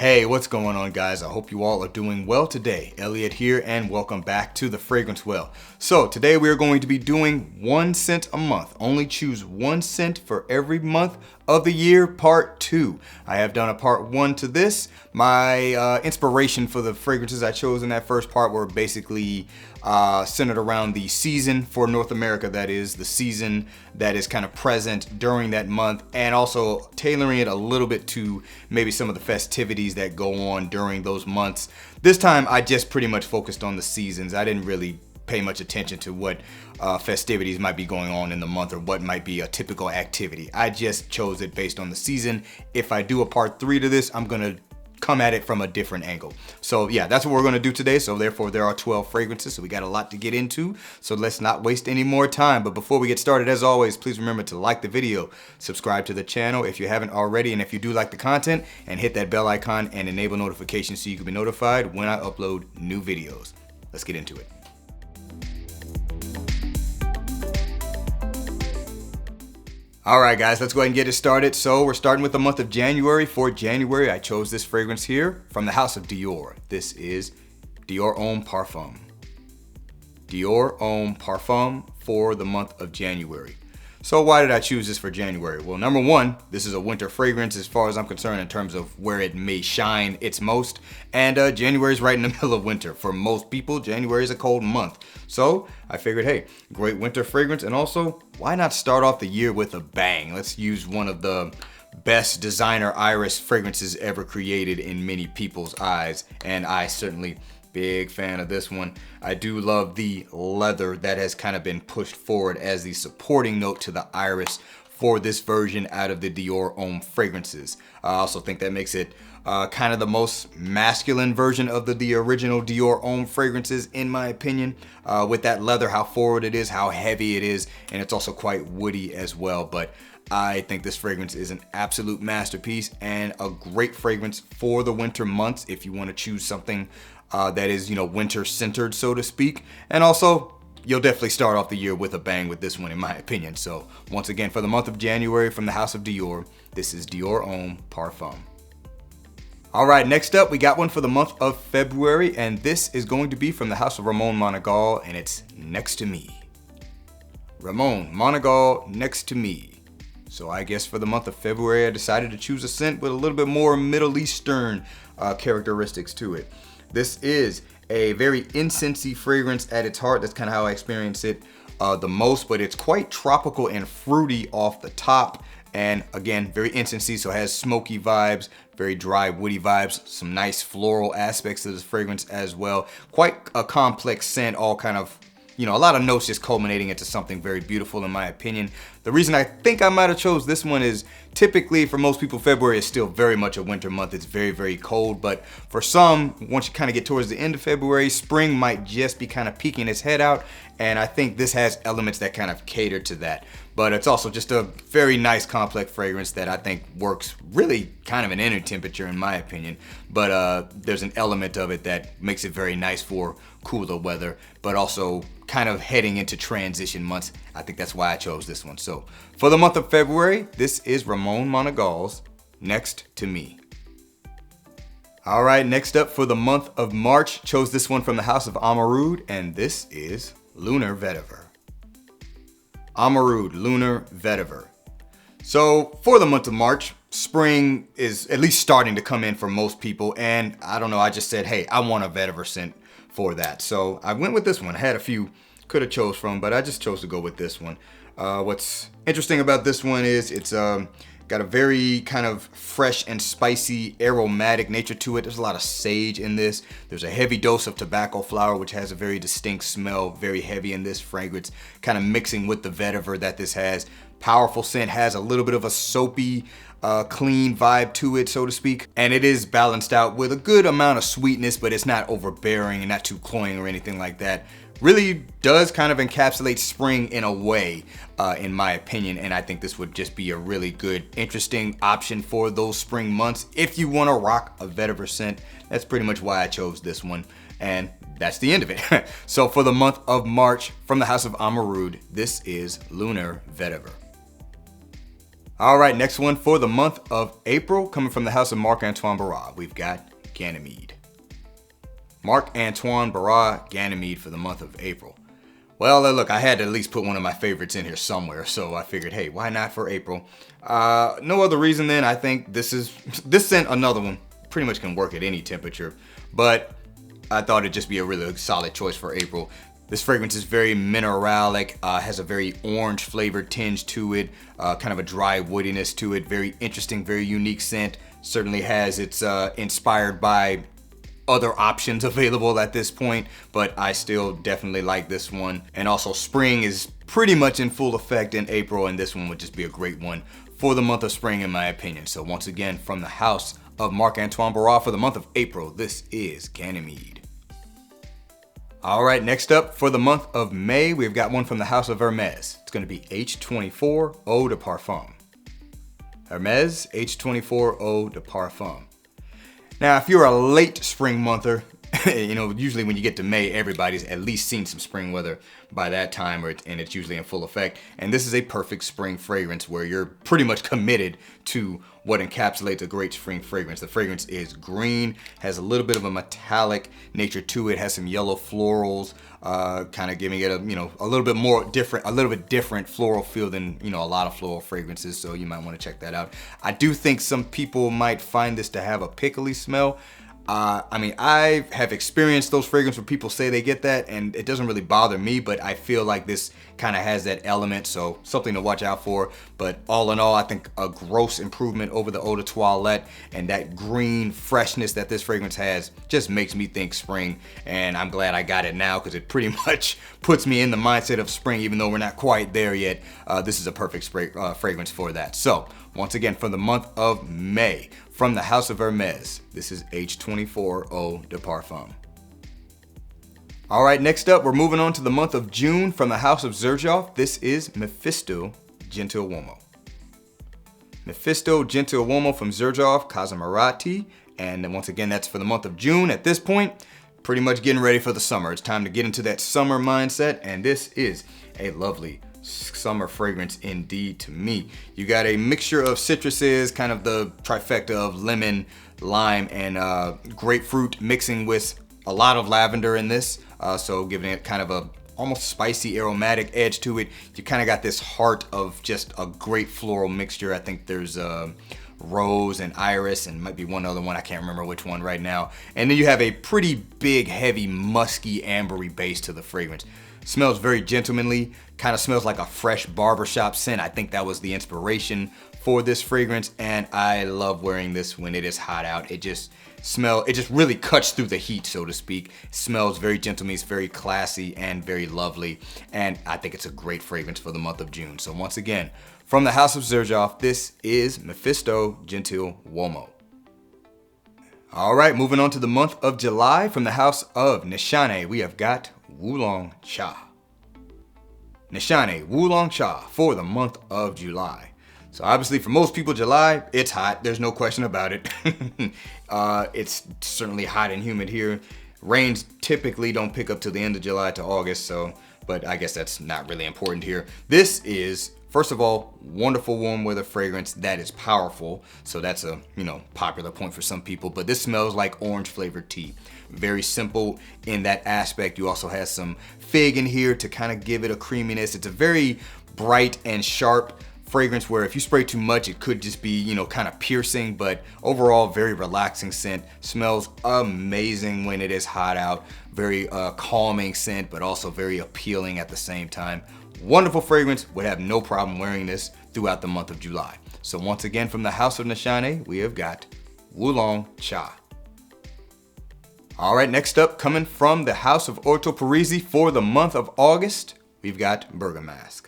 Hey, what's going on, guys? I hope you all are doing well today. Elliot here, and welcome back to The Fragrance Well. So today we are going to be doing 1 scent a month. Only choose 1 scent for every month of the year, part 2. I have done a part 1 to this. My inspiration for the fragrances I chose in that first part were basically centered around the season for North America, that is, the season that is kind of present during that month, and also tailoring it a little bit to maybe some of the festivities that go on during those months. This time I just pretty much focused on the seasons. I didn't really pay much attention to what festivities might be going on in the month or what might be a typical activity. I just chose it based on the season. If I do a part 3 to this, I'm gonna come at it from a different angle. So yeah, that's what we're gonna do today. So therefore there are 12 fragrances, so we got a lot to get into. So let's not waste any more time. But before we get started, as always, please remember to like the video, subscribe to the channel if you haven't already, and if you do like the content, and hit that bell icon and enable notifications so you can be notified when I upload new videos. Let's get into it. Alright guys, let's go ahead and get it started. So we're starting with the month of January. For January, I chose this fragrance here from the house of Dior. This is Dior Homme Parfum. Dior Homme Parfum for the month of January. So why did I choose this for January? Well, number one, this is a winter fragrance as far as I'm concerned in terms of where it may shine its most. And January is right in the middle of winter. For most people, January is a cold month. So I figured, hey, great winter fragrance. And also, why not start off the year with a bang? Let's use one of the best designer iris fragrances ever created in many people's eyes. And I certainly big fan of this one. I do love the leather that has kind of been pushed forward as the supporting note to the iris for this version out of the Dior Homme fragrances. I also think that makes it kind of the most masculine version of the original Dior Homme fragrances, in my opinion, with that leather, how forward it is, how heavy it is, and it's also quite woody as well. But I think this fragrance is an absolute masterpiece and a great fragrance for the winter months if you want to choose something that is, winter centered, so to speak. And also, you'll definitely start off the year with a bang with this one, in my opinion. So once again, for the month of January from the house of Dior, this is Dior Homme Parfum. All right, next up, we got one for the month of February, and this is going to be from the house of Ramon Monegal, and it's Next to Me. Ramon Monegal, Next to Me. So I guess for the month of February, I decided to choose a scent with a little bit more Middle Eastern characteristics to it. This is a very incensey fragrance at its heart. That's kind of how I experience it the most, but it's quite tropical and fruity off the top. And again, very incensey, so it has smoky vibes, very dry, woody vibes, some nice floral aspects to this fragrance as well. Quite a complex scent, all kind of, a lot of notes just culminating into something very beautiful, in my opinion. The reason I think I might have chose this one is typically for most people, February is still very much a winter month. It's very, very cold. But for some, once you kind of get towards the end of February, spring might just be kind of peeking its head out. And I think this has elements that kind of cater to that. But it's also just a very nice complex fragrance that I think works really kind of an inner temperature, in my opinion. But there's an element of it that makes it very nice for cooler weather, but also kind of heading into transition months. I think that's why I chose this one. So for the month of February, this is Ramon Monegal's Next to Me. All right, next up for the month of March, chose this one from the house of Amarud, and this is Lunar Vetiver. Amarud, Lunar Vetiver. So for the month of March, spring is at least starting to come in for most people, and I don't know, I just said, hey, I want a vetiver scent for that. So I went with this one. I had a few could have chose from, but I just chose to go with this one. What's interesting about this one is it's got a very kind of fresh and spicy aromatic nature to it. There's a lot of sage in this. There's a heavy dose of tobacco flower, which has a very distinct smell, very heavy in this fragrance, kind of mixing with the vetiver that this has. Powerful scent, has a little bit of a soapy, clean vibe to it, so to speak. And it is balanced out with a good amount of sweetness, but it's not overbearing and not too cloying or anything like that. Really does kind of encapsulate spring in a way, in my opinion, and I think this would just be a really good, interesting option for those spring months. If you want to rock a vetiver scent, that's pretty much why I chose this one, and that's the end of it. So for the month of March, from the house of Amarud, this is Lunar Vetiver. All right, next one for the month of April, coming from the house of Marc-Antoine Barras, we've got Ganymede. Marc-Antoine Barras, Ganymede for the month of April. Well, look, I had to at least put one of my favorites in here somewhere, so I figured, hey, why not for April? No other reason than I think this scent, another one, pretty much can work at any temperature, but I thought it'd just be a really solid choice for April. This fragrance is very mineralic, has a very orange flavored tinge to it, kind of a dry woodiness to it, very interesting, very unique scent. Certainly has, it's inspired by other options available at this point, but I still definitely like this one. And also spring is pretty much in full effect in April, and this one would just be a great one for the month of spring in my opinion. So once again, from the house of Marc-Antoine Barras for the month of April, this is Ganymede. All right, next up for the month of May, we've got one from the house of Hermes. It's gonna be H24 Eau de Parfum. Hermes H24 Eau de Parfum. Now, if you're a late spring monther, usually when you get to May, everybody's at least seen some spring weather by that time, and it's usually in full effect. And this is a perfect spring fragrance where you're pretty much committed to what encapsulates a great spring fragrance. The fragrance is green, has a little bit of a metallic nature to it, has some yellow florals, kind of giving it a little bit more different, a little bit different floral feel than a lot of floral fragrances. So you might want to check that out. I do think some people might find this to have a pickly smell. I have experienced those fragrances where people say they get that, and it doesn't really bother me, but I feel like this kind of has that element, so something to watch out for. But all in all, I think a gross improvement over the Eau de Toilette, and that green freshness that this fragrance has just makes me think spring, and I'm glad I got it now because it pretty much puts me in the mindset of spring, even though we're not quite there yet. This is a perfect fragrance for that. So once again, for the month of May, from the house of Hermes, this is H24 Eau de Parfum. All right, next up, we're moving on to the month of June from the house of Xerjoff. This is Mefisto Gentiluomo. Mefisto Gentiluomo from Xerjoff Casamarati. And once again, that's for the month of June. At this point, pretty much getting ready for the summer. It's time to get into that summer mindset, and this is a lovely summer fragrance indeed to me. You got a mixture of citruses, kind of the trifecta of lemon, lime, and grapefruit, mixing with a lot of lavender in this, so giving it kind of a almost spicy aromatic edge to it. You kind of got this heart of just a great floral mixture. I think there's rose and iris and might be one other one, I can't remember which one right now. And then you have a pretty big, heavy, musky, ambery base to the fragrance. Smells very gentlemanly, kind of smells like a fresh barbershop scent. I think that was the inspiration for this fragrance, and I love wearing this when it is hot out. It just really cuts through the heat, so to speak. It smells very gentlemanly, it's very classy and very lovely, and I think it's a great fragrance for the month of June. So once again, from the house of Xerjoff, this is Mefisto Gentiluomo. All right, moving on to the month of July, from the house of Nishane, we have got Wulong Cha. Nishane Wulong Cha for the month of July. So obviously for most people, July, it's hot. There's no question about it. It's certainly hot and humid here. Rains typically don't pick up till the end of July to August, but I guess that's not really important here. This is, first of all, wonderful warm weather fragrance that is powerful. So that's a, popular point for some people, but this smells like orange flavored tea. Very simple in that aspect. You also have some fig in here to kind of give it a creaminess. It's a very bright and sharp fragrance where if you spray too much, it could just be, kind of piercing, but overall very relaxing scent. Smells amazing when it is hot out. Very calming scent, but also very appealing at the same time. Wonderful fragrance. Would have no problem wearing this throughout the month of July. So once again, from the house of Nishane, we have got Wulong Cha. All right, next up, coming from the house of Orto Parisi for the month of August, we've got Bergamask.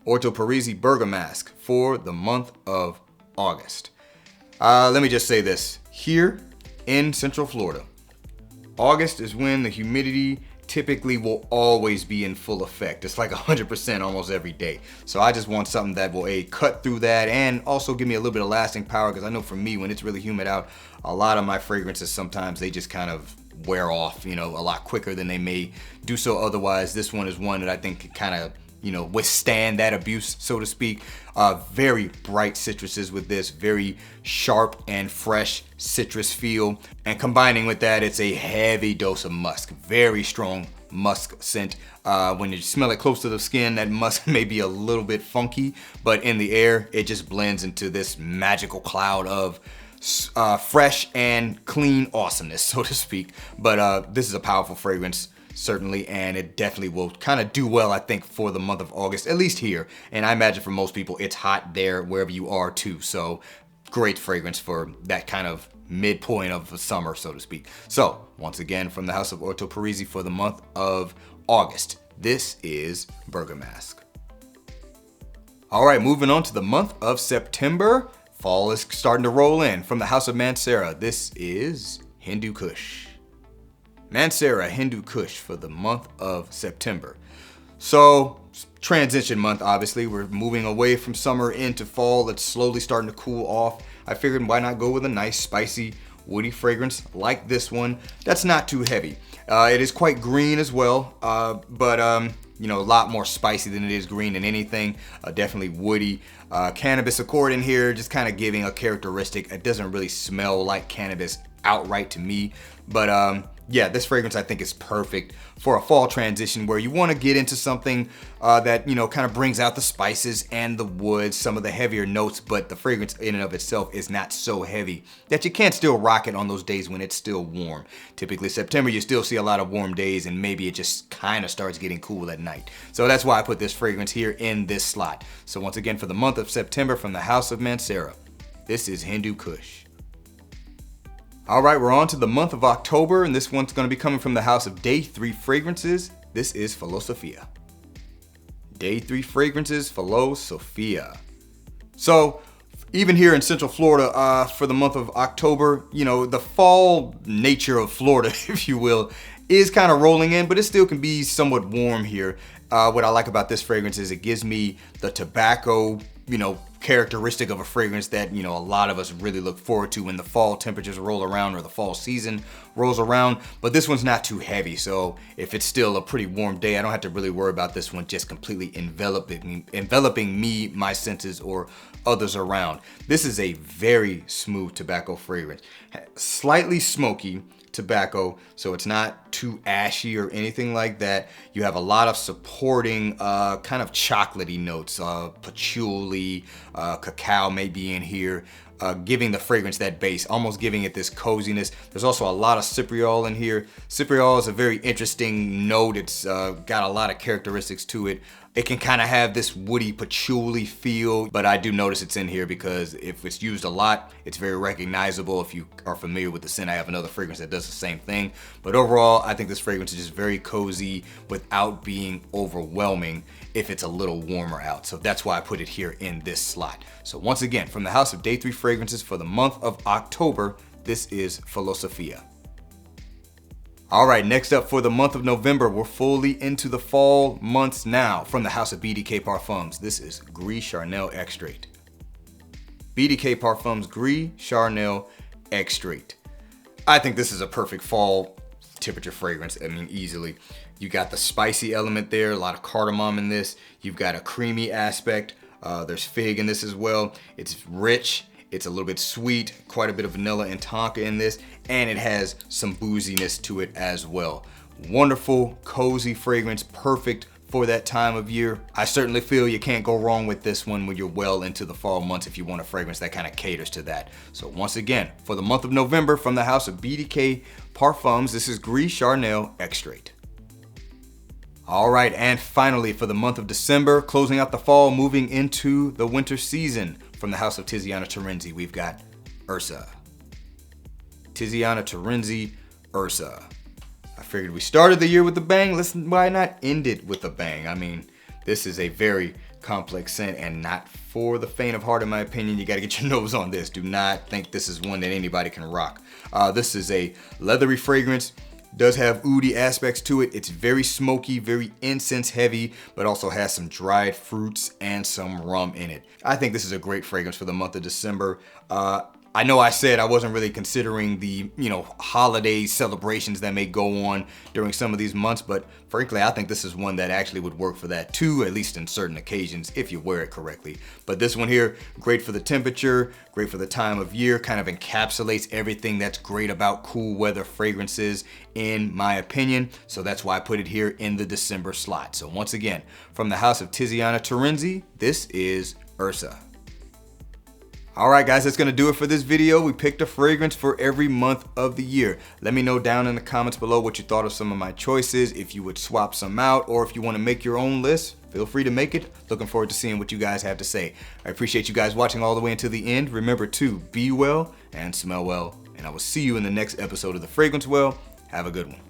Orto Parisi Bergamask for the month of August. Let me just say this. Here in Central Florida, August is when the humidity typically will always be in full effect. It's like 100% almost every day. So I just want something that will cut through that and also give me a little bit of lasting power, because I know for me, when it's really humid out, a lot of my fragrances sometimes they just kind of wear off, a lot quicker than they may do so otherwise. This one is one that I think can kind of withstand that abuse, so to speak. Very bright citruses with this, very sharp and fresh citrus feel. And combining with that, it's a heavy dose of musk, very strong musk scent. When you smell it close to the skin, that musk may be a little bit funky, but in the air, it just blends into this magical cloud of fresh and clean awesomeness, so to speak. But this is a powerful fragrance, certainly, and it definitely will kind of do well, I think, for the month of August, at least here. And I imagine for most people, it's hot there wherever you are too. So great fragrance for that kind of midpoint of the summer, so to speak. So once again, from the house of Orto Parisi for the month of August, this is Bergamask. All right, moving on to the month of September. Fall is starting to roll in. From the house of Mansera, this is Hindu Kush. Mansera Hindu Kush for the month of September. So, transition month, obviously. We're moving away from summer into fall. It's slowly starting to cool off. I figured why not go with a nice, spicy, woody fragrance like this one that's not too heavy. It is quite green as well, but a lot more spicy than it is green in anything. Definitely woody. Cannabis accord in here, just kind of giving a characteristic. It doesn't really smell like cannabis outright to me, but yeah, this fragrance I think is perfect for a fall transition where you want to get into something that, kind of brings out the spices and the woods, some of the heavier notes, but the fragrance in and of itself is not so heavy that you can't still rock it on those days when it's still warm. Typically September, you still see a lot of warm days and maybe it just kind of starts getting cool at night. So that's why I put this fragrance here in this slot. So once again, for the month of September from the house of Mansera, this is Hindu Kush. All right, we're on to the month of October, and this one's going to be coming from the house of Day 3 Fragrances. This is Filosofia. Day 3 Fragrances, Filosofia. So, even here in Central Florida, for the month of October, the fall nature of Florida, if you will, is kind of rolling in, but it still can be somewhat warm here. What I like about this fragrance is it gives me the tobacco, characteristic of a fragrance that, a lot of us really look forward to when the fall temperatures roll around or the fall season rolls around. But this one's not too heavy, so if it's still a pretty warm day, I don't have to really worry about this one just completely enveloping me, my senses, or others around. This is a very smooth tobacco fragrance. Slightly smoky tobacco, so it's not too ashy or anything like that. You have a lot of supporting kind of chocolatey notes, patchouli, cacao may be in here, giving the fragrance that base, almost giving it this coziness. There's also a lot of cypriol in here. Cypriol is a very interesting note. It's got a lot of characteristics to it. It can kind of have this woody patchouli feel, but I do notice it's in here because if it's used a lot, it's very recognizable. If you are familiar with the scent, I have another fragrance that does the same thing. But overall, I think this fragrance is just very cozy without being overwhelming if it's a little warmer out. So that's why I put it here in this slot. So once again, from the house of Day 3 Fragrances for the month of October, this is Filosofia. All right, next up for the month of November, we're fully into the fall months now. From the house of BDK Parfums, this is Gris Charnel Extrait. BDK Parfums Gris Charnel Extrait. I think this is a perfect fall temperature fragrance. I mean, easily. You got the spicy element there, a lot of cardamom in this. You've got a creamy aspect. There's fig in this as well. It's rich. It's a little bit sweet, quite a bit of vanilla and tonka in this, and it has some booziness to it as well. Wonderful, cozy fragrance, perfect for that time of year. I certainly feel you can't go wrong with this one when you're well into the fall months if you want a fragrance that kind of caters to that. So once again, for the month of November, from the house of BDK Parfums, this is Gris Charnel Extrait. All right, and finally for the month of December, closing out the fall, moving into the winter season. From the house of Tiziana Terenzi, we've got Ursa. Tiziana Terenzi, Ursa. I figured we started the year with a bang. Listen, why not end it with a bang? I mean, this is a very complex scent and not for the faint of heart, in my opinion. You gotta get your nose on this. Do not think this is one that anybody can rock. This is a leathery fragrance. Does have oudi aspects to it. It's very smoky, very incense heavy, but also has some dried fruits and some rum in it. I think this is a great fragrance for the month of December. I know I said I wasn't really considering the, holiday celebrations that may go on during some of these months, but frankly, I think this is one that actually would work for that too, at least in certain occasions, if you wear it correctly. But this one here, great for the temperature, great for the time of year, kind of encapsulates everything that's great about cool weather fragrances, in my opinion. So that's why I put it here in the December slot. So once again, from the house of Tiziana Terenzi, this is Ursa. Alright guys, that's going to do it for this video. We picked a fragrance for every month of the year. Let me know down in the comments below what you thought of some of my choices, if you would swap some out, or if you want to make your own list, feel free to make it. Looking forward to seeing what you guys have to say. I appreciate you guys watching all the way until the end. Remember to be well and smell well, and I will see you in the next episode of The Fragrance Well. Have a good one.